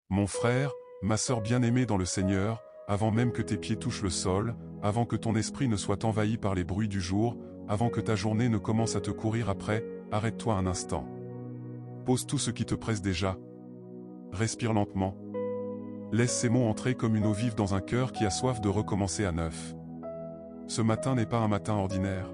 Mon frère, ma sœur bien-aimée dans le Seigneur, avant même que tes pieds touchent le sol, avant que ton esprit ne soit envahi par les bruits du jour, avant que ta journée ne commence à te courir après, arrête-toi un instant. Pose tout ce qui te presse déjà. Respire lentement. Laisse ces mots entrer comme une eau vive dans un cœur qui a soif de recommencer à neuf. Ce matin n'est pas un matin ordinaire.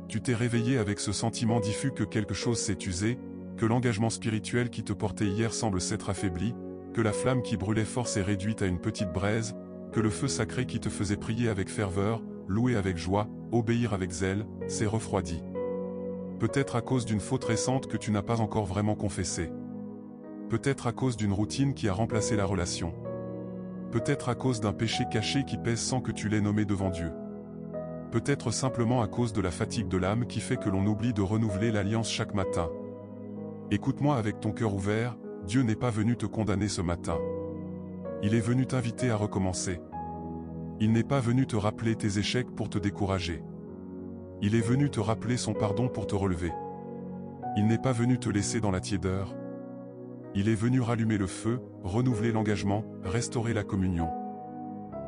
Tu t'es réveillé avec ce sentiment diffus que quelque chose s'est usé, que l'engagement spirituel qui te portait hier semble s'être affaibli, que la flamme qui brûlait fort s'est réduite à une petite braise, que le feu sacré qui te faisait prier avec ferveur, louer avec joie, obéir avec zèle, s'est refroidi. Peut-être à cause d'une faute récente que tu n'as pas encore vraiment confessée. Peut-être à cause d'une routine qui a remplacé la relation. Peut-être à cause d'un péché caché qui pèse sans que tu l'aies nommé devant Dieu. Peut-être simplement à cause de la fatigue de l'âme qui fait que l'on oublie de renouveler l'alliance chaque matin. Écoute-moi avec ton cœur ouvert, Dieu n'est pas venu te condamner ce matin. Il est venu t'inviter à recommencer. Il n'est pas venu te rappeler tes échecs pour te décourager. Il est venu te rappeler son pardon pour te relever. Il n'est pas venu te laisser dans la tiédeur. Il est venu rallumer le feu, renouveler l'engagement, restaurer la communion.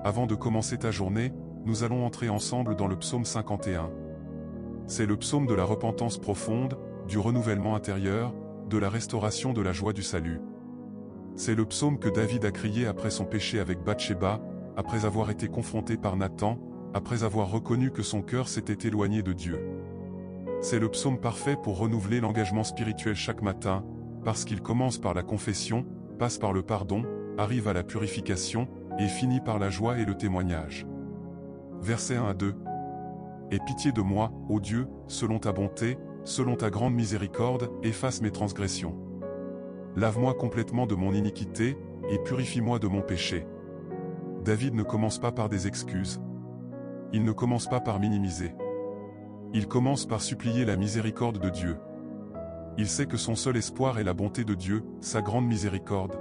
Avant de commencer ta journée, nous allons entrer ensemble dans le psaume 51. C'est le psaume de la repentance profonde, du renouvellement intérieur, de la restauration de la joie du salut. C'est le psaume que David a crié après son péché avec Bathsheba, après avoir été confronté par Nathan, après avoir reconnu que son cœur s'était éloigné de Dieu. C'est le psaume parfait pour renouveler l'engagement spirituel chaque matin, parce qu'il commence par la confession, passe par le pardon, arrive à la purification, et finit par la joie et le témoignage. Versets 1 à 2. Aie pitié de moi, ô Dieu, selon ta bonté, selon ta grande miséricorde, efface mes transgressions. Lave-moi complètement de mon iniquité, et purifie-moi de mon péché. David ne commence pas par des excuses. Il ne commence pas par minimiser. Il commence par supplier la miséricorde de Dieu. Il sait que son seul espoir est la bonté de Dieu, sa grande miséricorde.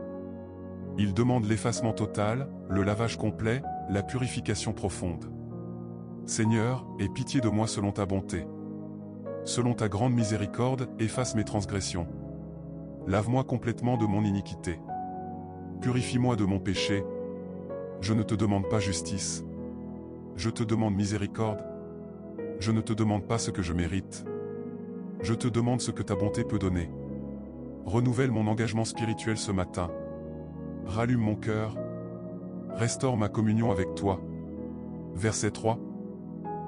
Il demande l'effacement total, le lavage complet, la purification profonde. Seigneur, aie pitié de moi selon ta bonté. Selon ta grande miséricorde, efface mes transgressions. Lave-moi complètement de mon iniquité. Purifie-moi de mon péché. Je ne te demande pas justice. Je te demande miséricorde. Je ne te demande pas ce que je mérite. Je te demande ce que ta bonté peut donner. Renouvelle mon engagement spirituel ce matin. Rallume mon cœur. Restaure ma communion avec toi. Verset 3.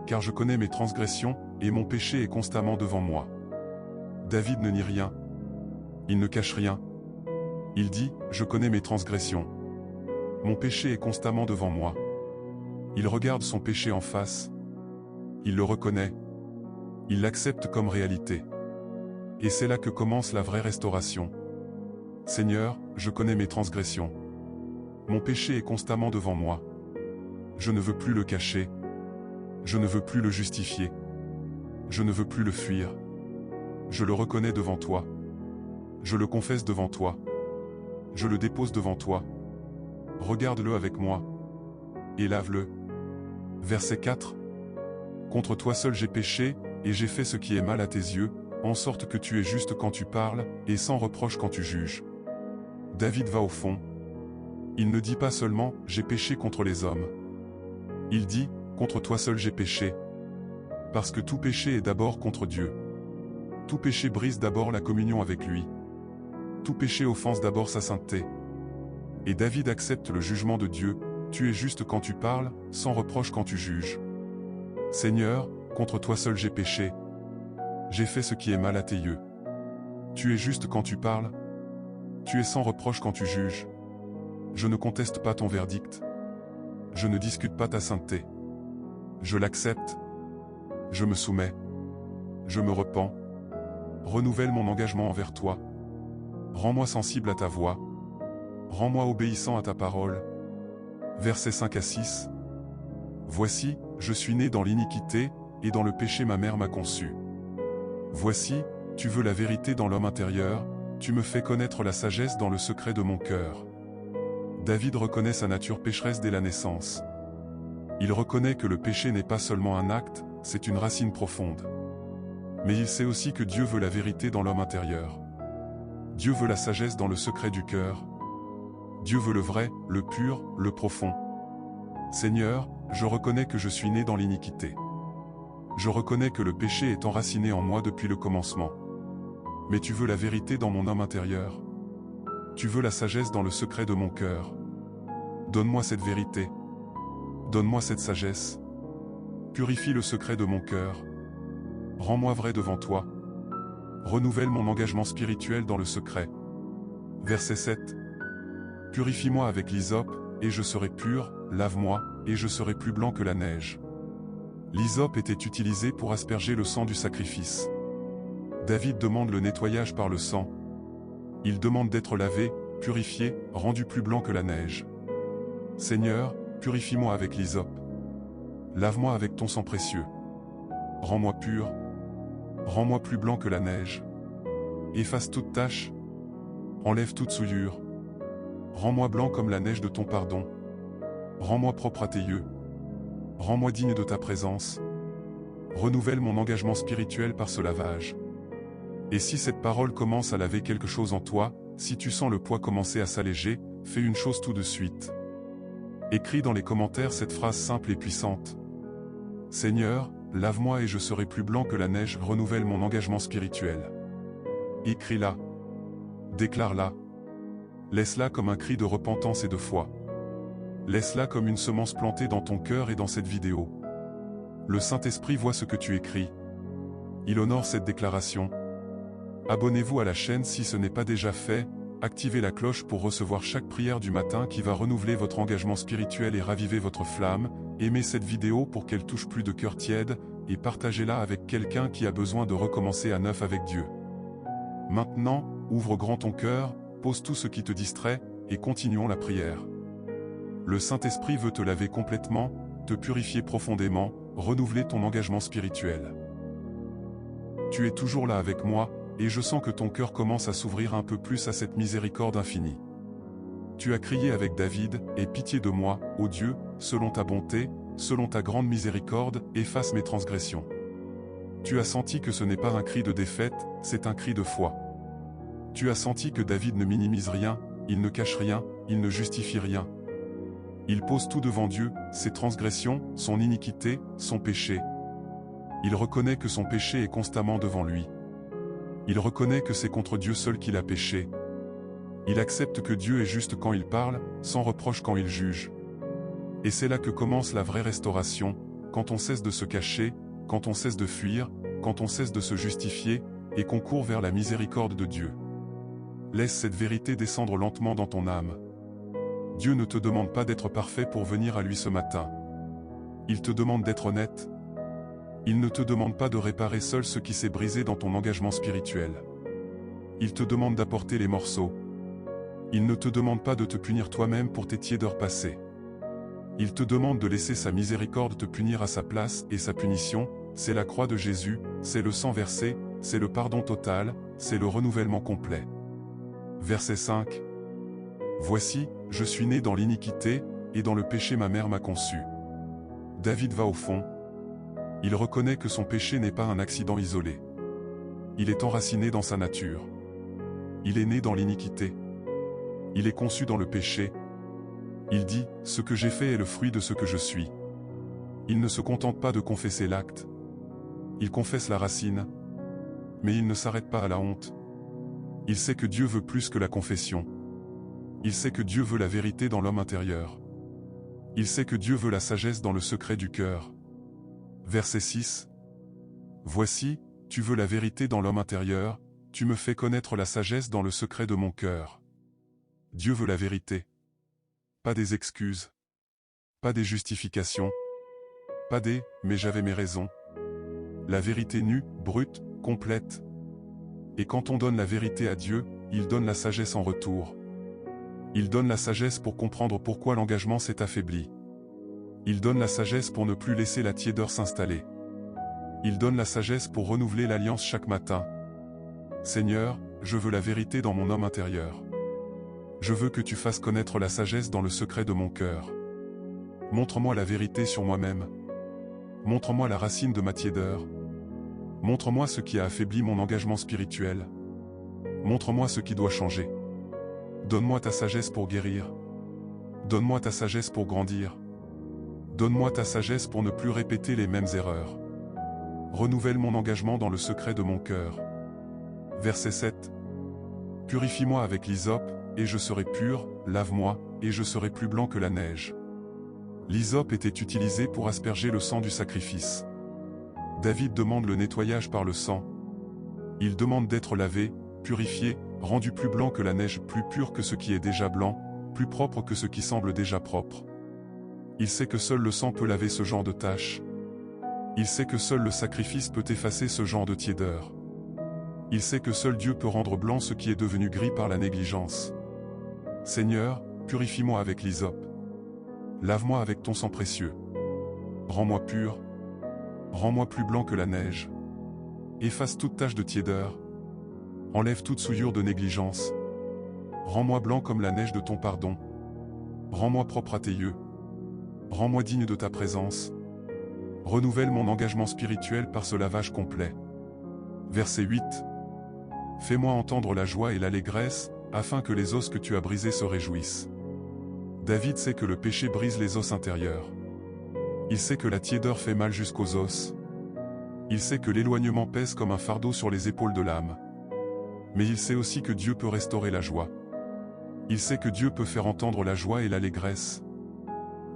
Car je connais mes transgressions, et mon péché est constamment devant moi. David ne nie rien. Il ne cache rien. Il dit, je connais mes transgressions. Mon péché est constamment devant moi. Il regarde son péché en face. Il le reconnaît. Il l'accepte comme réalité. Et c'est là que commence la vraie restauration. Seigneur, je connais mes transgressions. Mon péché est constamment devant moi. Je ne veux plus le cacher. Je ne veux plus le justifier. Je ne veux plus le fuir. Je le reconnais devant toi. Je le confesse devant toi. Je le dépose devant toi. Regarde-le avec moi. Et lave-le. Verset 4. Contre toi seul j'ai péché, et j'ai fait ce qui est mal à tes yeux, en sorte que tu es juste quand tu parles, et sans reproche quand tu juges. David va au fond. Il ne dit pas seulement « j'ai péché contre les hommes ». Il dit « contre toi seul j'ai péché ». Parce que tout péché est d'abord contre Dieu. Tout péché brise d'abord la communion avec lui. Tout péché offense d'abord sa sainteté. Et David accepte le jugement de Dieu, tu es juste quand tu parles, sans reproche quand tu juges. Seigneur, contre toi seul j'ai péché. J'ai fait ce qui est mal à tes yeux. Tu es juste quand tu parles. Tu es sans reproche quand tu juges. Je ne conteste pas ton verdict. Je ne discute pas ta sainteté. Je l'accepte. Je me soumets. Je me repens. Renouvelle mon engagement envers toi. Rends-moi sensible à ta voix. Rends-moi obéissant à ta parole. Versets 5 à 6. Voici, je suis né dans l'iniquité, et dans le péché ma mère m'a conçu. Voici, tu veux la vérité dans l'homme intérieur, tu me fais connaître la sagesse dans le secret de mon cœur. David reconnaît sa nature pécheresse dès la naissance. Il reconnaît que le péché n'est pas seulement un acte, c'est une racine profonde. Mais il sait aussi que Dieu veut la vérité dans l'homme intérieur. Dieu veut la sagesse dans le secret du cœur. Dieu veut le vrai, le pur, le profond. Seigneur, je reconnais que je suis né dans l'iniquité. Je reconnais que le péché est enraciné en moi depuis le commencement. Mais tu veux la vérité dans mon homme intérieur. Tu veux la sagesse dans le secret de mon cœur. Donne-moi cette vérité. Donne-moi cette sagesse. Purifie le secret de mon cœur. Rends-moi vrai devant toi. Renouvelle mon engagement spirituel dans le secret. Verset 7. Purifie-moi avec l'hysope, et je serai pur, lave-moi, et je serai plus blanc que la neige. L'hysope était utilisé pour asperger le sang du sacrifice. David demande le nettoyage par le sang. Il demande d'être lavé, purifié, rendu plus blanc que la neige. Seigneur, purifie-moi avec l'hysope. Lave-moi avec ton sang précieux. Rends-moi pur. Rends-moi plus blanc que la neige. Efface toute tache. Enlève toute souillure. Rends-moi blanc comme la neige de ton pardon. Rends-moi propre à tes yeux. Rends-moi digne de ta présence. Renouvelle mon engagement spirituel par ce lavage. Et si cette parole commence à laver quelque chose en toi, si tu sens le poids commencer à s'alléger, fais une chose tout de suite. Écris dans les commentaires cette phrase simple et puissante. Seigneur, lave-moi et je serai plus blanc que la neige, renouvelle mon engagement spirituel. Écris-la. Déclare-la. Laisse-la comme un cri de repentance et de foi. Laisse-la comme une semence plantée dans ton cœur et dans cette vidéo. Le Saint-Esprit voit ce que tu écris. Il honore cette déclaration. Abonnez-vous à la chaîne si ce n'est pas déjà fait, activez la cloche pour recevoir chaque prière du matin qui va renouveler votre engagement spirituel et raviver votre flamme, aimez cette vidéo pour qu'elle touche plus de cœurs tièdes, et partagez-la avec quelqu'un qui a besoin de recommencer à neuf avec Dieu. Maintenant, ouvre grand ton cœur, pose tout ce qui te distrait, et continuons la prière. Le Saint-Esprit veut te laver complètement, te purifier profondément, renouveler ton engagement spirituel. Tu es toujours là avec moi, et je sens que ton cœur commence à s'ouvrir un peu plus à cette miséricorde infinie. Tu as crié avec David, « Aie pitié de moi, ô Dieu, selon ta bonté, selon ta grande miséricorde, efface mes transgressions. » Tu as senti que ce n'est pas un cri de défaite, c'est un cri de foi. Tu as senti que David ne minimise rien, il ne cache rien, il ne justifie rien. Il pose tout devant Dieu, ses transgressions, son iniquité, son péché. Il reconnaît que son péché est constamment devant lui. Il reconnaît que c'est contre Dieu seul qu'il a péché. Il accepte que Dieu est juste quand il parle, sans reproche quand il juge. Et c'est là que commence la vraie restauration, quand on cesse de se cacher, quand on cesse de fuir, quand on cesse de se justifier, et qu'on court vers la miséricorde de Dieu. Laisse cette vérité descendre lentement dans ton âme. Dieu ne te demande pas d'être parfait pour venir à lui ce matin. Il te demande d'être honnête. Il ne te demande pas de réparer seul ce qui s'est brisé dans ton engagement spirituel. Il te demande d'apporter les morceaux. Il ne te demande pas de te punir toi-même pour tes tiédeurs passées. Il te demande de laisser sa miséricorde te punir à sa place, et sa punition, c'est la croix de Jésus, c'est le sang versé, c'est le pardon total, c'est le renouvellement complet. Verset 5. Voici, je suis né dans l'iniquité, et dans le péché ma mère m'a conçu. David va au fond. Il reconnaît que son péché n'est pas un accident isolé. Il est enraciné dans sa nature. Il est né dans l'iniquité. Il est conçu dans le péché. Il dit, « Ce que j'ai fait est le fruit de ce que je suis ». Il ne se contente pas de confesser l'acte. Il confesse la racine. Mais il ne s'arrête pas à la honte. Il sait que Dieu veut plus que la confession. Il sait que Dieu veut la vérité dans l'homme intérieur. Il sait que Dieu veut la sagesse dans le secret du cœur. Verset 6. Voici, tu veux la vérité dans l'homme intérieur, tu me fais connaître la sagesse dans le secret de mon cœur. Dieu veut la vérité. Pas des excuses. Pas des justifications. Pas des « mais j'avais mes raisons ». La vérité nue, brute, complète. Et quand on donne la vérité à Dieu, il donne la sagesse en retour. Il donne la sagesse pour comprendre pourquoi l'engagement s'est affaibli. Il donne la sagesse pour ne plus laisser la tiédeur s'installer. Il donne la sagesse pour renouveler l'alliance chaque matin. Seigneur, je veux la vérité dans mon homme intérieur. Je veux que tu fasses connaître la sagesse dans le secret de mon cœur. Montre-moi la vérité sur moi-même. Montre-moi la racine de ma tiédeur. Montre-moi ce qui a affaibli mon engagement spirituel. Montre-moi ce qui doit changer. Donne-moi ta sagesse pour guérir. Donne-moi ta sagesse pour grandir. Donne-moi ta sagesse pour ne plus répéter les mêmes erreurs. Renouvelle mon engagement dans le secret de mon cœur. Verset 7. Purifie-moi avec l'hysope, et je serai pur, lave-moi, et je serai plus blanc que la neige. L'hysope était utilisé pour asperger le sang du sacrifice. David demande le nettoyage par le sang. Il demande d'être lavé, purifié, rendu plus blanc que la neige, plus pur que ce qui est déjà blanc, plus propre que ce qui semble déjà propre. Il sait que seul le sang peut laver ce genre de tâches. Il sait que seul le sacrifice peut effacer ce genre de tiédeur. Il sait que seul Dieu peut rendre blanc ce qui est devenu gris par la négligence. Seigneur, purifie-moi avec l'hysope. Lave-moi avec ton sang précieux. Rends-moi pur. Rends-moi plus blanc que la neige. Efface toute tache de tiédeur. Enlève toute souillure de négligence. Rends-moi blanc comme la neige de ton pardon. Rends-moi propre à tes yeux. Rends-moi digne de ta présence. Renouvelle mon engagement spirituel par ce lavage complet. Verset 8. Fais-moi entendre la joie et l'allégresse, afin que les os que tu as brisés se réjouissent. David sait que le péché brise les os intérieurs. Il sait que la tiédeur fait mal jusqu'aux os. Il sait que l'éloignement pèse comme un fardeau sur les épaules de l'âme. Mais il sait aussi que Dieu peut restaurer la joie. Il sait que Dieu peut faire entendre la joie et l'allégresse.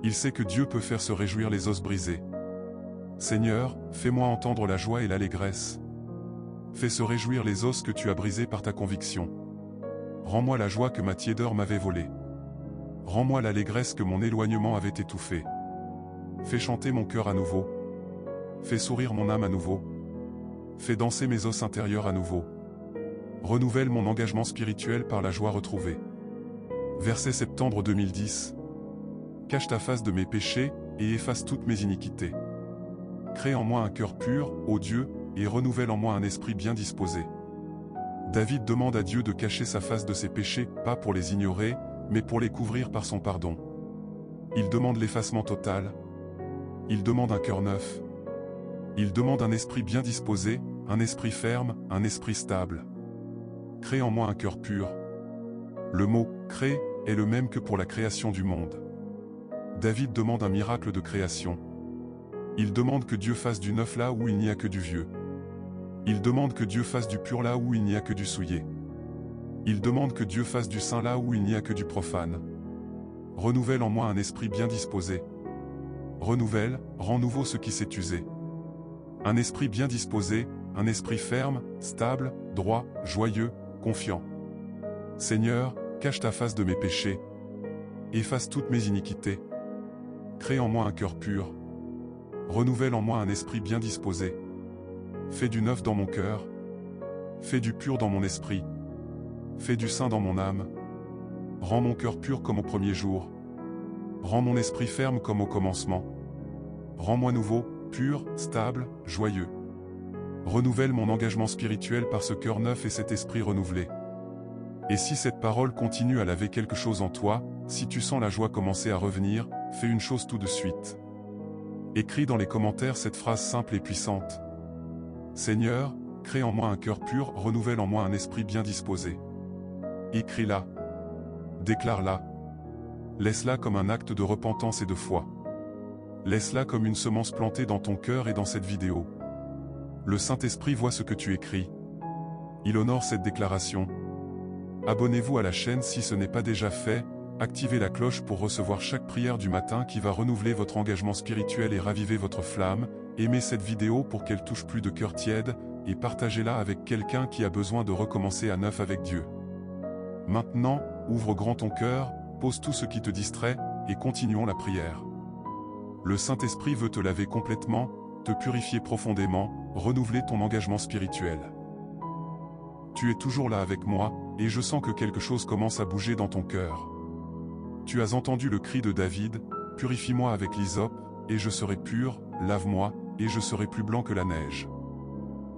Il sait que Dieu peut faire se réjouir les os brisés. Seigneur, fais-moi entendre la joie et l'allégresse. Fais se réjouir les os que tu as brisés par ta conviction. Rends-moi la joie que ma tiédeur m'avait volée. Rends-moi l'allégresse que mon éloignement avait étouffée. Fais chanter mon cœur à nouveau. Fais sourire mon âme à nouveau. Fais danser mes os intérieurs à nouveau. Renouvelle mon engagement spirituel par la joie retrouvée. Verset septembre 2010. Cache ta face de mes péchés, et efface toutes mes iniquités. Crée en moi un cœur pur, ô Dieu, et renouvelle en moi un esprit bien disposé. David demande à Dieu de cacher sa face de ses péchés, pas pour les ignorer, mais pour les couvrir par son pardon. Il demande l'effacement total. Il demande un cœur neuf. Il demande un esprit bien disposé, un esprit ferme, un esprit stable. Crée en moi un cœur pur. Le mot « crée » est le même que pour la création du monde. David demande un miracle de création. Il demande que Dieu fasse du neuf là où il n'y a que du vieux. Il demande que Dieu fasse du pur là où il n'y a que du souillé. Il demande que Dieu fasse du saint là où il n'y a que du profane. Renouvelle en moi un esprit bien disposé. Renouvelle, rends nouveau ce qui s'est usé. Un esprit bien disposé, un esprit ferme, stable, droit, joyeux, confiant. Seigneur, cache ta face de mes péchés. Efface toutes mes iniquités. Crée en moi un cœur pur. Renouvelle en moi un esprit bien disposé. Fais du neuf dans mon cœur. Fais du pur dans mon esprit. Fais du saint dans mon âme. Rends mon cœur pur comme au premier jour. Rends mon esprit ferme comme au commencement. Rends-moi nouveau, pur, stable, joyeux. Renouvelle mon engagement spirituel par ce cœur neuf et cet esprit renouvelé. Et si cette parole continue à laver quelque chose en toi, si tu sens la joie commencer à revenir, fais une chose tout de suite. Écris dans les commentaires cette phrase simple et puissante. Seigneur, crée en moi un cœur pur, renouvelle en moi un esprit bien disposé. Écris-la. Déclare-la. Laisse-la comme un acte de repentance et de foi. Laisse-la comme une semence plantée dans ton cœur et dans cette vidéo. Le Saint-Esprit voit ce que tu écris. Il honore cette déclaration. Abonnez-vous à la chaîne si ce n'est pas déjà fait, activez la cloche pour recevoir chaque prière du matin qui va renouveler votre engagement spirituel et raviver votre flamme. Aimez cette vidéo pour qu'elle touche plus de cœurs tièdes, et partagez-la avec quelqu'un qui a besoin de recommencer à neuf avec Dieu. Maintenant, ouvre grand ton cœur, pose tout ce qui te distrait, et continuons la prière. Le Saint-Esprit veut te laver complètement, te purifier profondément, renouveler ton engagement spirituel. Tu es toujours là avec moi, et je sens que quelque chose commence à bouger dans ton cœur. Tu as entendu le cri de David, « Purifie-moi avec l'hysope, et je serai pur, lave-moi, et je serai plus blanc que la neige. »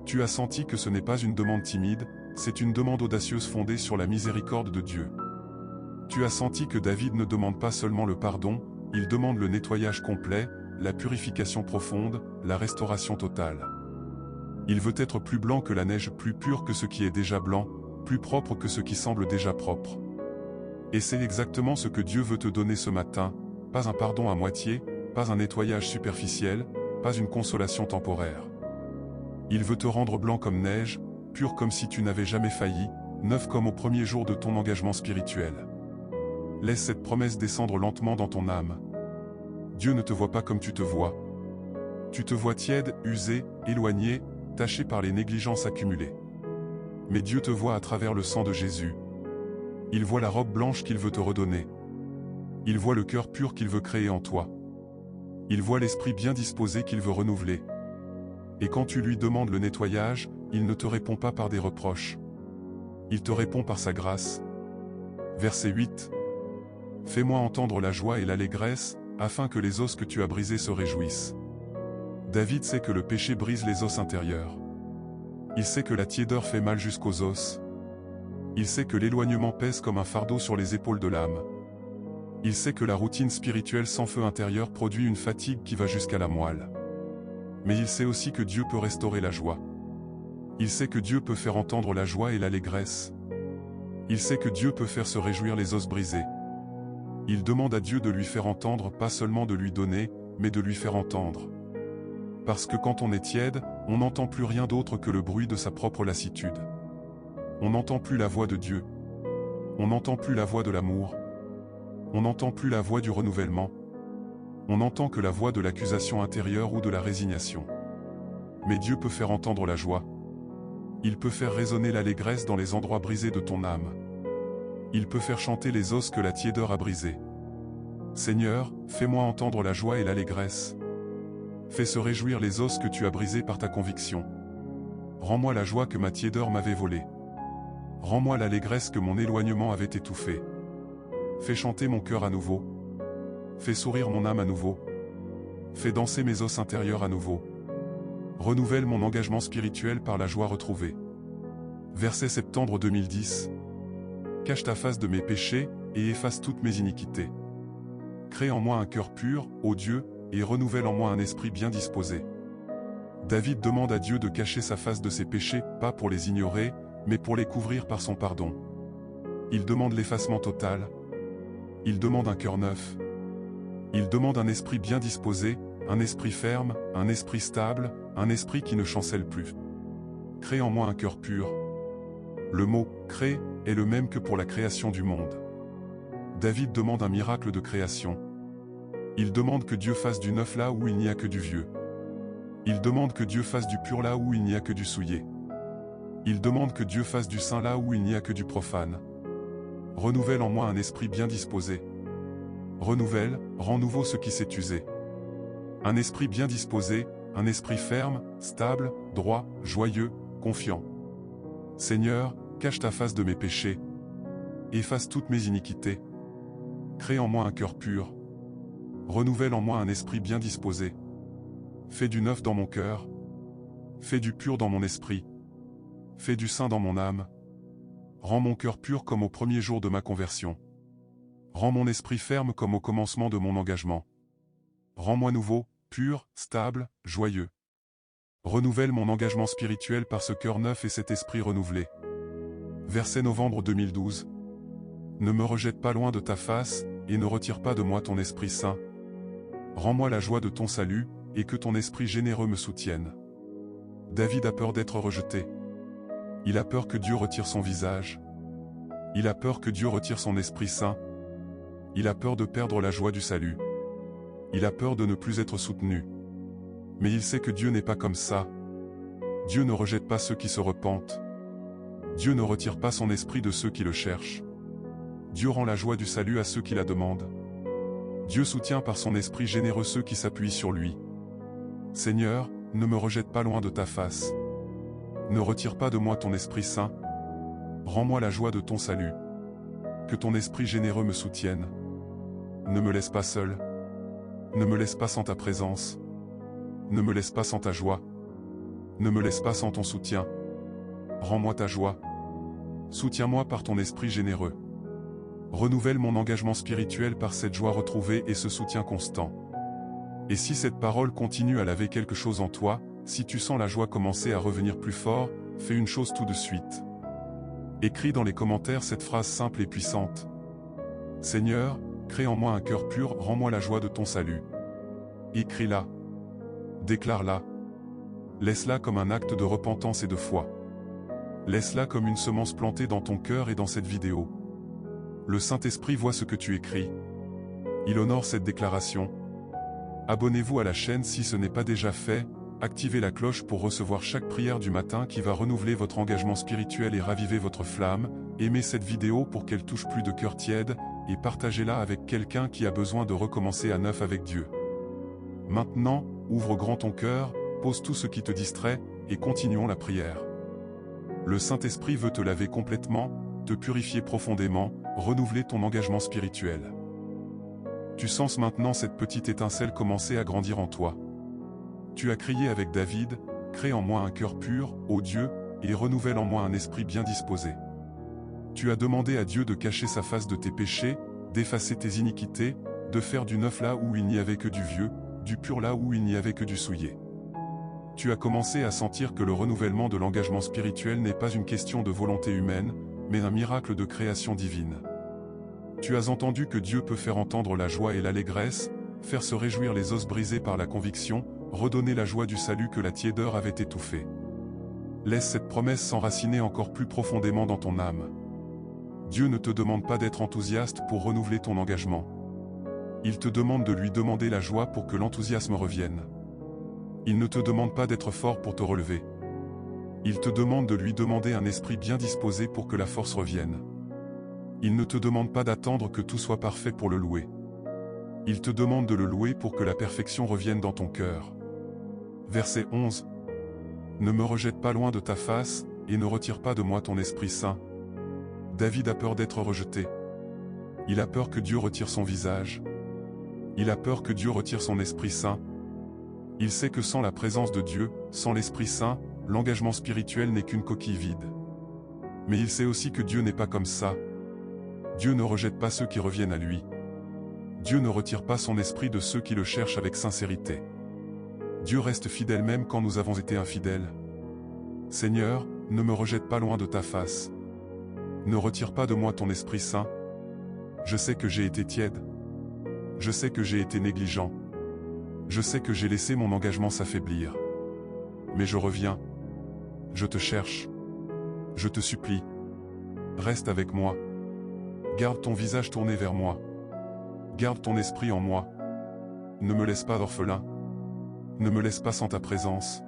Tu as senti que ce n'est pas une demande timide, c'est une demande audacieuse fondée sur la miséricorde de Dieu. Tu as senti que David ne demande pas seulement le pardon, il demande le nettoyage complet, la purification profonde, la restauration totale. Il veut être plus blanc que la neige, plus pur que ce qui est déjà blanc, plus propre que ce qui semble déjà propre. Et c'est exactement ce que Dieu veut te donner ce matin, pas un pardon à moitié, pas un nettoyage superficiel, pas une consolation temporaire. Il veut te rendre blanc comme neige, pur comme si tu n'avais jamais failli, neuf comme au premier jour de ton engagement spirituel. Laisse cette promesse descendre lentement dans ton âme. Dieu ne te voit pas comme tu te vois. Tu te vois tiède, usé, éloigné, taché par les négligences accumulées. Mais Dieu te voit à travers le sang de Jésus. Il voit la robe blanche qu'il veut te redonner. Il voit le cœur pur qu'il veut créer en toi. Il voit l'esprit bien disposé qu'il veut renouveler. Et quand tu lui demandes le nettoyage, il ne te répond pas par des reproches. Il te répond par sa grâce. Verset 8. Fais-moi entendre la joie et l'allégresse, afin que les os que tu as brisés se réjouissent. David sait que le péché brise les os intérieurs. Il sait que la tiédeur fait mal jusqu'aux os. Il sait que l'éloignement pèse comme un fardeau sur les épaules de l'âme. Il sait que la routine spirituelle sans feu intérieur produit une fatigue qui va jusqu'à la moelle. Mais il sait aussi que Dieu peut restaurer la joie. Il sait que Dieu peut faire entendre la joie et l'allégresse. Il sait que Dieu peut faire se réjouir les os brisés. Il demande à Dieu de lui faire entendre, pas seulement de lui donner, mais de lui faire entendre. Parce que quand on est tiède, on n'entend plus rien d'autre que le bruit de sa propre lassitude. On n'entend plus la voix de Dieu. On n'entend plus la voix de l'amour. On n'entend plus la voix du renouvellement. On n'entend que la voix de l'accusation intérieure ou de la résignation. Mais Dieu peut faire entendre la joie. Il peut faire résonner l'allégresse dans les endroits brisés de ton âme. Il peut faire chanter les os que la tiédeur a brisés. Seigneur, fais-moi entendre la joie et l'allégresse. Fais se réjouir les os que tu as brisés par ta conviction. Rends-moi la joie que ma tiédeur m'avait volée. Rends-moi l'allégresse que mon éloignement avait étouffée. Fais chanter mon cœur à nouveau. Fais sourire mon âme à nouveau. Fais danser mes os intérieurs à nouveau. Renouvelle mon engagement spirituel par la joie retrouvée. Verset septembre 2010. Cache ta face de mes péchés, et efface toutes mes iniquités. Crée en moi un cœur pur, ô Dieu, et renouvelle en moi un esprit bien disposé. David demande à Dieu de cacher sa face de ses péchés, pas pour les ignorer, mais pour les couvrir par son pardon. Il demande l'effacement total. Il demande un cœur neuf. Il demande un esprit bien disposé, un esprit ferme, un esprit stable, un esprit qui ne chancelle plus. Crée en moi un cœur pur. Le mot « crée » est le même que pour la création du monde. David demande un miracle de création. Il demande que Dieu fasse du neuf là où il n'y a que du vieux. Il demande que Dieu fasse du pur là où il n'y a que du souillé. Il demande que Dieu fasse du saint là où il n'y a que du profane. Renouvelle en moi un esprit bien disposé. Renouvelle, rends nouveau ce qui s'est usé. Un esprit bien disposé, un esprit ferme, stable, droit, joyeux, confiant. Seigneur, cache ta face de mes péchés. Efface toutes mes iniquités. Crée en moi un cœur pur. Renouvelle en moi un esprit bien disposé. Fais du neuf dans mon cœur. Fais du pur dans mon esprit. Fais du saint dans mon âme. Rends mon cœur pur comme au premier jour de ma conversion. Rends mon esprit ferme comme au commencement de mon engagement. Rends-moi nouveau, pur, stable, joyeux. Renouvelle mon engagement spirituel par ce cœur neuf et cet esprit renouvelé. Verset novembre 2012. Ne me rejette pas loin de ta face, et ne retire pas de moi ton Esprit Saint. Rends-moi la joie de ton salut, et que ton esprit généreux me soutienne. David a peur d'être rejeté. Il a peur que Dieu retire son visage. Il a peur que Dieu retire son Esprit Saint. Il a peur de perdre la joie du salut. Il a peur de ne plus être soutenu. Mais il sait que Dieu n'est pas comme ça. Dieu ne rejette pas ceux qui se repentent. Dieu ne retire pas son esprit de ceux qui le cherchent. Dieu rend la joie du salut à ceux qui la demandent. Dieu soutient par son esprit généreux ceux qui s'appuient sur lui. Seigneur, ne me rejette pas loin de ta face. Ne retire pas de moi ton Esprit Saint. Rends-moi la joie de ton salut. Que ton esprit généreux me soutienne. Ne me laisse pas seul. Ne me laisse pas sans ta présence. Ne me laisse pas sans ta joie. Ne me laisse pas sans ton soutien. Rends-moi ta joie. Soutiens-moi par ton esprit généreux. Renouvelle mon engagement spirituel par cette joie retrouvée et ce soutien constant. Et si cette parole continue à laver quelque chose en toi, si tu sens la joie commencer à revenir plus fort, fais une chose tout de suite. Écris dans les commentaires cette phrase simple et puissante. Seigneur, crée en moi un cœur pur, rends-moi la joie de ton salut. Écris-la. Déclare-la. Laisse-la comme un acte de repentance et de foi. Laisse-la comme une semence plantée dans ton cœur et dans cette vidéo. Le Saint-Esprit voit ce que tu écris. Il honore cette déclaration. Abonnez-vous à la chaîne si ce n'est pas déjà fait, activez la cloche pour recevoir chaque prière du matin qui va renouveler votre engagement spirituel et raviver votre flamme. Aimez cette vidéo pour qu'elle touche plus de cœurs tièdes, et partagez-la avec quelqu'un qui a besoin de recommencer à neuf avec Dieu. Maintenant, ouvre grand ton cœur, pose tout ce qui te distrait, et continuons la prière. Le Saint-Esprit veut te laver complètement, te purifier profondément, renouveler ton engagement spirituel. Tu sens maintenant cette petite étincelle commencer à grandir en toi. Tu as crié avec David, « Crée en moi un cœur pur, ô Dieu, et renouvelle en moi un esprit bien disposé. » Tu as demandé à Dieu de cacher sa face de tes péchés, d'effacer tes iniquités, de faire du neuf là où il n'y avait que du vieux, du pur là où il n'y avait que du souillé. Tu as commencé à sentir que le renouvellement de l'engagement spirituel n'est pas une question de volonté humaine, mais un miracle de création divine. Tu as entendu que Dieu peut faire entendre la joie et l'allégresse, faire se réjouir les os brisés par la conviction, redonner la joie du salut que la tiédeur avait étouffée. Laisse cette promesse s'enraciner encore plus profondément dans ton âme. Dieu ne te demande pas d'être enthousiaste pour renouveler ton engagement. Il te demande de lui demander la joie pour que l'enthousiasme revienne. Il ne te demande pas d'être fort pour te relever. Il te demande de lui demander un esprit bien disposé pour que la force revienne. Il ne te demande pas d'attendre que tout soit parfait pour le louer. Il te demande de le louer pour que la perfection revienne dans ton cœur. Verset 11. Ne me rejette pas loin de ta face, et ne retire pas de moi ton Esprit Saint. David a peur d'être rejeté. Il a peur que Dieu retire son visage. Il a peur que Dieu retire son Esprit Saint. Il sait que sans la présence de Dieu, sans l'Esprit Saint, l'engagement spirituel n'est qu'une coquille vide. Mais il sait aussi que Dieu n'est pas comme ça. Dieu ne rejette pas ceux qui reviennent à lui. Dieu ne retire pas son esprit de ceux qui le cherchent avec sincérité. Dieu reste fidèle même quand nous avons été infidèles. Seigneur, ne me rejette pas loin de ta face. Ne retire pas de moi ton Esprit Saint. Je sais que j'ai été tiède. Je sais que j'ai été négligent. Je sais que j'ai laissé mon engagement s'affaiblir. Mais je reviens. Je te cherche. Je te supplie. Reste avec moi. Garde ton visage tourné vers moi. Garde ton esprit en moi. Ne me laisse pas orphelin. Ne me laisse pas sans ta présence.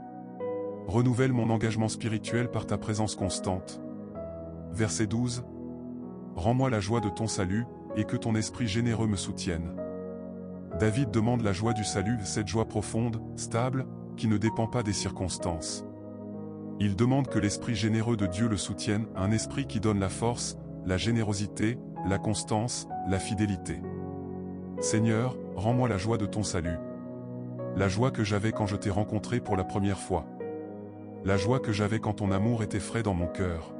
Renouvelle mon engagement spirituel par ta présence constante. Verset 12. Rends-moi la joie de ton salut, et que ton esprit généreux me soutienne. David demande la joie du salut, cette joie profonde, stable, qui ne dépend pas des circonstances. Il demande que l'esprit généreux de Dieu le soutienne, un esprit qui donne la force, la générosité, la constance, la fidélité. Seigneur, rends-moi la joie de ton salut. La joie que j'avais quand je t'ai rencontré pour la première fois. La joie que j'avais quand ton amour était frais dans mon cœur.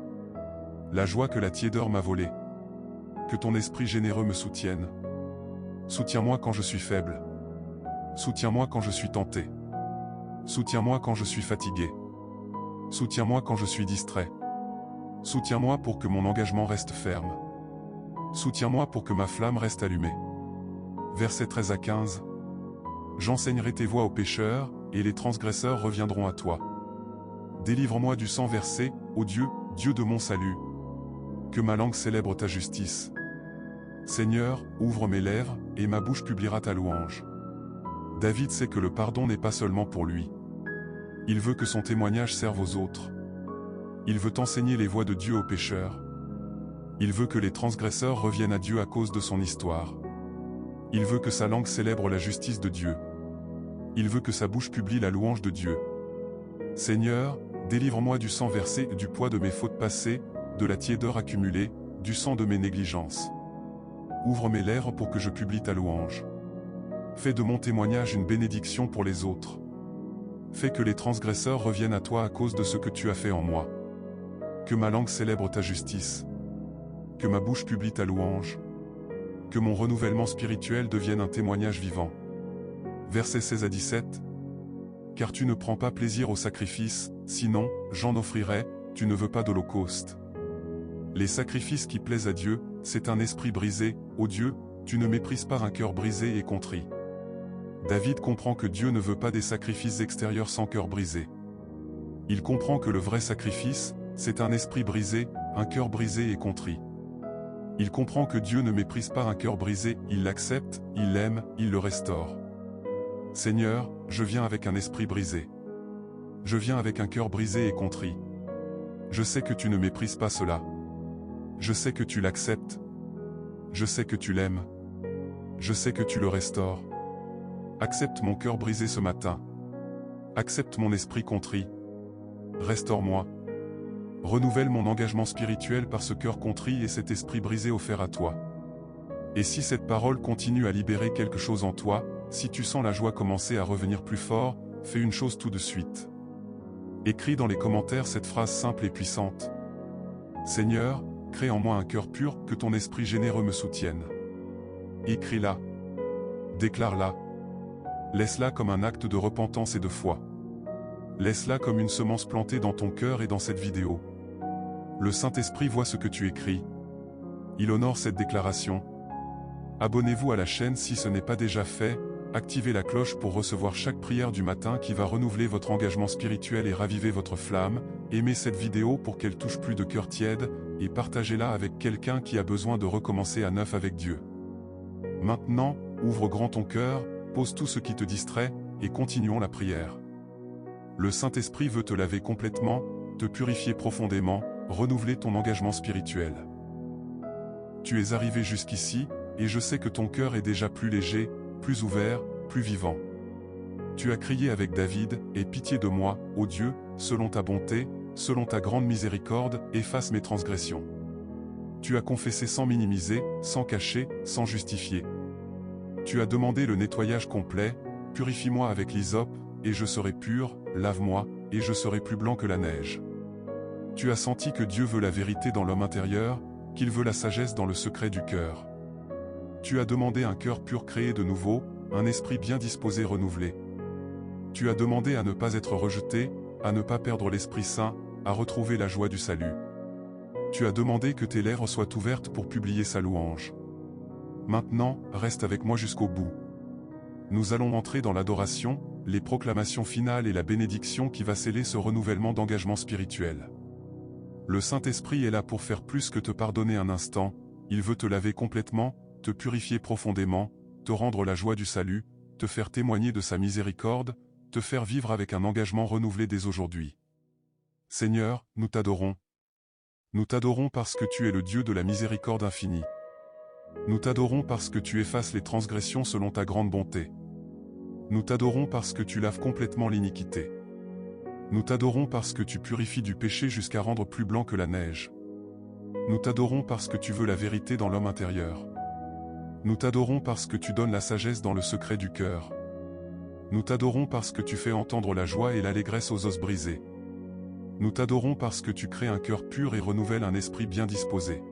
La joie que la tiédeur m'a volée. Que ton esprit généreux me soutienne. Soutiens-moi quand je suis faible. Soutiens-moi quand je suis tenté. Soutiens-moi quand je suis fatigué. Soutiens-moi quand je suis distrait. Soutiens-moi pour que mon engagement reste ferme. Soutiens-moi pour que ma flamme reste allumée. Versets 13 à 15. J'enseignerai tes voies aux pécheurs, et les transgresseurs reviendront à toi. Délivre-moi du sang versé, ô Dieu, Dieu de mon salut. Que ma langue célèbre ta justice. Seigneur, ouvre mes lèvres, et ma bouche publiera ta louange. David sait que le pardon n'est pas seulement pour lui. Il veut que son témoignage serve aux autres. Il veut enseigner les voies de Dieu aux pécheurs. Il veut que les transgresseurs reviennent à Dieu à cause de son histoire. Il veut que sa langue célèbre la justice de Dieu. Il veut que sa bouche publie la louange de Dieu. Seigneur, délivre-moi du sang versé, du poids de mes fautes passées, de la tiédeur accumulée, du sang de mes négligences. Ouvre mes lèvres pour que je publie ta louange. Fais de mon témoignage une bénédiction pour les autres. Fais que les transgresseurs reviennent à toi à cause de ce que tu as fait en moi. Que ma langue célèbre ta justice. Que ma bouche publie ta louange. Que mon renouvellement spirituel devienne un témoignage vivant. Versets 16 à 17. Car tu ne prends pas plaisir au sacrifice, sinon, j'en offrirai, tu ne veux pas d'holocauste. Les sacrifices qui plaisent à Dieu, c'est un esprit brisé. Ô Dieu, tu ne méprises pas un cœur brisé et contrit. David comprend que Dieu ne veut pas des sacrifices extérieurs sans cœur brisé. Il comprend que le vrai sacrifice, c'est un esprit brisé, un cœur brisé et contrit. Il comprend que Dieu ne méprise pas un cœur brisé, il l'accepte, il l'aime, il le restaure. Seigneur, je viens avec un esprit brisé. Je viens avec un cœur brisé et contrit. Je sais que tu ne méprises pas cela. Je sais que tu l'acceptes. Je sais que tu l'aimes. Je sais que tu le restaures. Accepte mon cœur brisé ce matin. Accepte mon esprit contrit. Restaure-moi. Renouvelle mon engagement spirituel par ce cœur contrit et cet esprit brisé offert à toi. Et si cette parole continue à libérer quelque chose en toi, si tu sens la joie commencer à revenir plus fort, fais une chose tout de suite. Écris dans les commentaires cette phrase simple et puissante. Seigneur, crée en moi un cœur pur, que ton esprit généreux me soutienne. Écris-la. Déclare-la. Laisse-la comme un acte de repentance et de foi. Laisse-la comme une semence plantée dans ton cœur et dans cette vidéo. Le Saint-Esprit voit ce que tu écris. Il honore cette déclaration. Abonnez-vous à la chaîne si ce n'est pas déjà fait, activez la cloche pour recevoir chaque prière du matin qui va renouveler votre engagement spirituel et raviver votre flamme, aimez cette vidéo pour qu'elle touche plus de cœurs tièdes, et partagez-la avec quelqu'un qui a besoin de recommencer à neuf avec Dieu. Maintenant, ouvre grand ton cœur, pose tout ce qui te distrait, et continuons la prière. Le Saint-Esprit veut te laver complètement, te purifier profondément, renouveler ton engagement spirituel. Tu es arrivé jusqu'ici, et je sais que ton cœur est déjà plus léger, plus ouvert, plus vivant. Tu as crié avec David, « Aie pitié de moi, ô Dieu, selon ta bonté, selon ta grande miséricorde, efface mes transgressions. » Tu as confessé sans minimiser, sans cacher, sans justifier. Tu as demandé le nettoyage complet, « Purifie-moi avec l'hysope, et je serai pur, lave-moi, et je serai plus blanc que la neige. » Tu as senti que Dieu veut la vérité dans l'homme intérieur, qu'il veut la sagesse dans le secret du cœur. Tu as demandé un cœur pur créé de nouveau, un esprit bien disposé renouvelé. Tu as demandé à ne pas être rejeté, à ne pas perdre l'Esprit Saint, à retrouver la joie du salut. Tu as demandé que tes lèvres soient ouvertes pour publier sa louange. Maintenant, reste avec moi jusqu'au bout. Nous allons entrer dans l'adoration, les proclamations finales et la bénédiction qui va sceller ce renouvellement d'engagement spirituel. Le Saint-Esprit est là pour faire plus que te pardonner un instant, il veut te laver complètement, te purifier profondément, te rendre la joie du salut, te faire témoigner de sa miséricorde, te faire vivre avec un engagement renouvelé dès aujourd'hui. Seigneur, nous t'adorons. Nous t'adorons parce que tu es le Dieu de la miséricorde infinie. Nous t'adorons parce que tu effaces les transgressions selon ta grande bonté. Nous t'adorons parce que tu laves complètement l'iniquité. Nous t'adorons parce que tu purifies du péché jusqu'à rendre plus blanc que la neige. Nous t'adorons parce que tu veux la vérité dans l'homme intérieur. Nous t'adorons parce que tu donnes la sagesse dans le secret du cœur. Nous t'adorons parce que tu fais entendre la joie et l'allégresse aux os brisés. Nous t'adorons parce que tu crées un cœur pur et renouvelles un esprit bien disposé.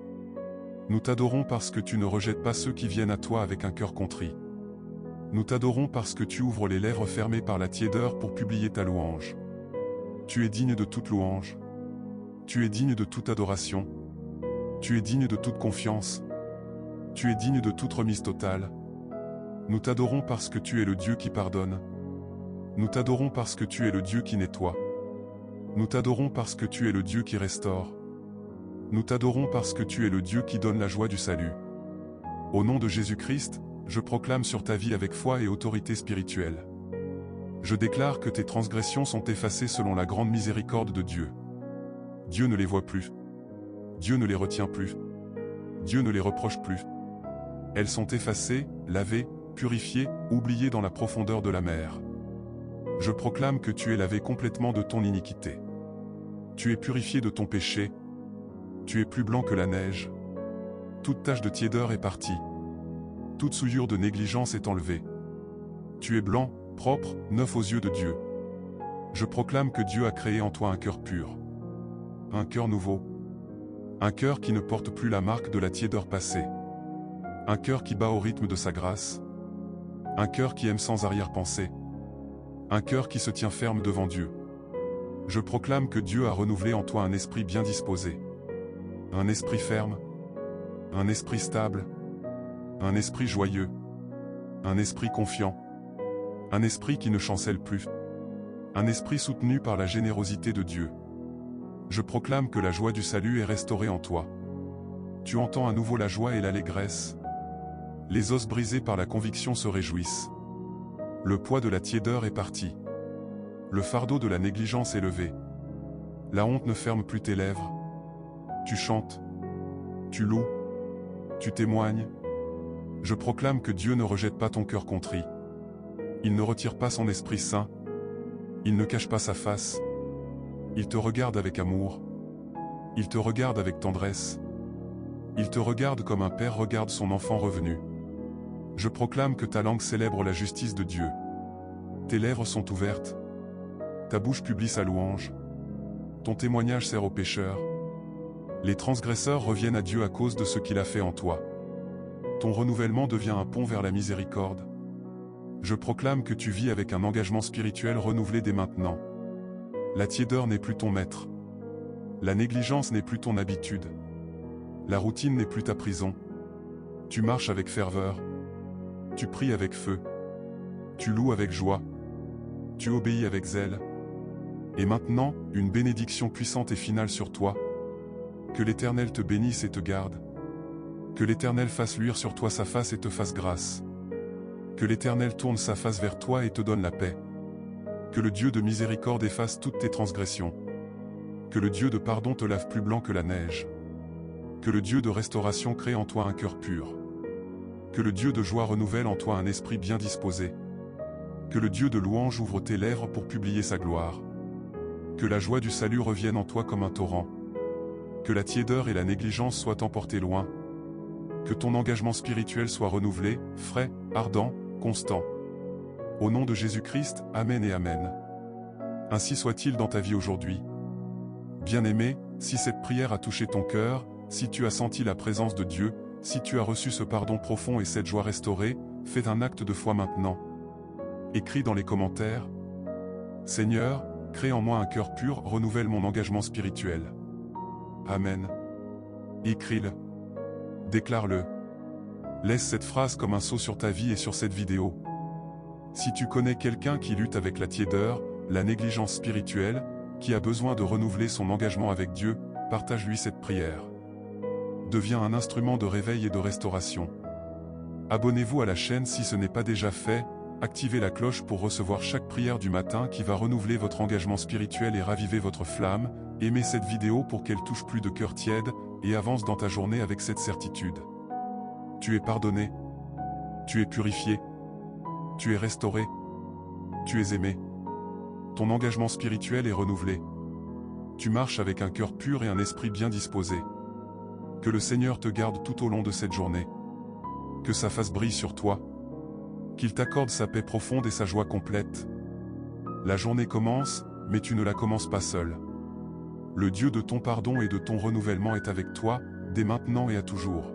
Nous t'adorons parce que tu ne rejettes pas ceux qui viennent à toi avec un cœur contrit. Nous t'adorons parce que tu ouvres les lèvres fermées par la tiédeur pour publier ta louange. Tu es digne de toute louange. Tu es digne de toute adoration. Tu es digne de toute confiance. Tu es digne de toute remise totale. Nous t'adorons parce que tu es le Dieu qui pardonne. Nous t'adorons parce que tu es le Dieu qui nettoie. Nous t'adorons parce que tu es le Dieu qui restaure. Nous t'adorons parce que tu es le Dieu qui donne la joie du salut. Au nom de Jésus-Christ, je proclame sur ta vie avec foi et autorité spirituelle. Je déclare que tes transgressions sont effacées selon la grande miséricorde de Dieu. Dieu ne les voit plus. Dieu ne les retient plus. Dieu ne les reproche plus. Elles sont effacées, lavées, purifiées, oubliées dans la profondeur de la mer. Je proclame que tu es lavé complètement de ton iniquité. Tu es purifié de ton péché. Tu es plus blanc que la neige. Toute tache de tiédeur est partie. Toute souillure de négligence est enlevée. Tu es blanc, propre, neuf aux yeux de Dieu. Je proclame que Dieu a créé en toi un cœur pur. Un cœur nouveau. Un cœur qui ne porte plus la marque de la tiédeur passée. Un cœur qui bat au rythme de sa grâce. Un cœur qui aime sans arrière-pensée. Un cœur qui se tient ferme devant Dieu. Je proclame que Dieu a renouvelé en toi un esprit bien disposé. Un esprit ferme. Un esprit stable. Un esprit joyeux. Un esprit confiant. Un esprit qui ne chancelle plus. Un esprit soutenu par la générosité de Dieu. Je proclame que la joie du salut est restaurée en toi. Tu entends à nouveau la joie et l'allégresse. Les os brisés par la conviction se réjouissent. Le poids de la tiédeur est parti. Le fardeau de la négligence est levé. La honte ne ferme plus tes lèvres. Tu chantes. Tu loues. Tu témoignes. Je proclame que Dieu ne rejette pas ton cœur contrit. Il ne retire pas son Esprit Saint. Il ne cache pas sa face. Il te regarde avec amour. Il te regarde avec tendresse. Il te regarde comme un père regarde son enfant revenu. Je proclame que ta langue célèbre la justice de Dieu. Tes lèvres sont ouvertes. Ta bouche publie sa louange. Ton témoignage sert aux pécheurs. Les transgresseurs reviennent à Dieu à cause de ce qu'il a fait en toi. Ton renouvellement devient un pont vers la miséricorde. Je proclame que tu vis avec un engagement spirituel renouvelé dès maintenant. La tiédeur n'est plus ton maître. La négligence n'est plus ton habitude. La routine n'est plus ta prison. Tu marches avec ferveur. Tu pries avec feu. Tu loues avec joie. Tu obéis avec zèle. Et maintenant, une bénédiction puissante et finale sur toi. Que l'Éternel te bénisse et te garde. Que l'Éternel fasse luire sur toi sa face et te fasse grâce. Que l'Éternel tourne sa face vers toi et te donne la paix. Que le Dieu de miséricorde efface toutes tes transgressions. Que le Dieu de pardon te lave plus blanc que la neige. Que le Dieu de restauration crée en toi un cœur pur. Que le Dieu de joie renouvelle en toi un esprit bien disposé. Que le Dieu de louange ouvre tes lèvres pour publier sa gloire. Que la joie du salut revienne en toi comme un torrent. Que la tiédeur et la négligence soient emportées loin. Que ton engagement spirituel soit renouvelé, frais, ardent, constant. Au nom de Jésus-Christ, Amen et Amen. Ainsi soit-il dans ta vie aujourd'hui. Bien-aimé, si cette prière a touché ton cœur, si tu as senti la présence de Dieu, si tu as reçu ce pardon profond et cette joie restaurée, fais un acte de foi maintenant. Écris dans les commentaires. Seigneur, crée en moi un cœur pur, renouvelle mon engagement spirituel. Amen. Écris-le. Déclare-le. Laisse cette phrase comme un sceau sur ta vie et sur cette vidéo. Si tu connais quelqu'un qui lutte avec la tiédeur, la négligence spirituelle, qui a besoin de renouveler son engagement avec Dieu, partage-lui cette prière. Deviens un instrument de réveil et de restauration. Abonnez-vous à la chaîne si ce n'est pas déjà fait, activez la cloche pour recevoir chaque prière du matin qui va renouveler votre engagement spirituel et raviver votre flamme, aimez cette vidéo pour qu'elle touche plus de cœurs tièdes, et avance dans ta journée avec cette certitude. Tu es pardonné. Tu es purifié. Tu es restauré. Tu es aimé. Ton engagement spirituel est renouvelé. Tu marches avec un cœur pur et un esprit bien disposé. Que le Seigneur te garde tout au long de cette journée. Que sa face brille sur toi. Qu'il t'accorde sa paix profonde et sa joie complète. La journée commence, mais tu ne la commences pas seul. Le Dieu de ton pardon et de ton renouvellement est avec toi, dès maintenant et à toujours.